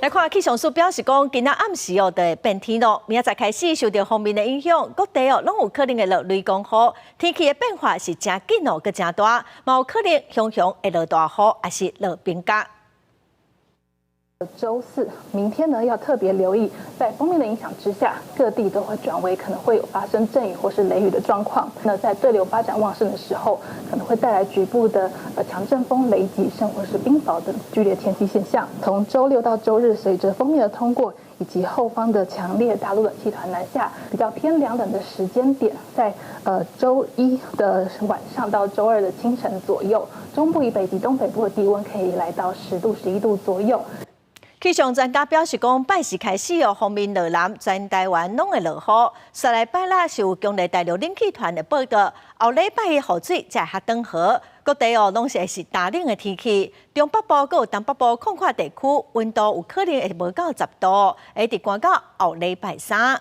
来看气象署表示讲，今仔暗时就会变天咯，明仔载开始受到风面的影响，各地拢有可能会落雷公雨，天气的变化是真紧哦，佮真大，嘛有可能熊熊会落大雨，还是落冰甲。周四，明天呢要特别留意，在锋面的影响之下，各地都会转为可能会有发生阵雨或是雷雨的状况。那在对流发展旺盛的时候，可能会带来局部的强阵风、雷击，甚或是冰雹等剧烈天气现象。从周六到周日，随着锋面的通过以及后方的强烈大陆冷气团南下，比较偏凉冷的时间点，在周一的晚上到周二的清晨左右，中部以北及东北部的低温可以来到10度、11度左右。气象专家表示讲，拜四开始哦，锋面落南，全台湾拢会落雨。下礼拜啦是有强烈大陆冷气团的报告，后礼拜的雨水才会较长好。各地哦拢是大冷的天气，中北部佮有东北部旷阔地区温度有可能会无到10度，会直寒到后礼拜3。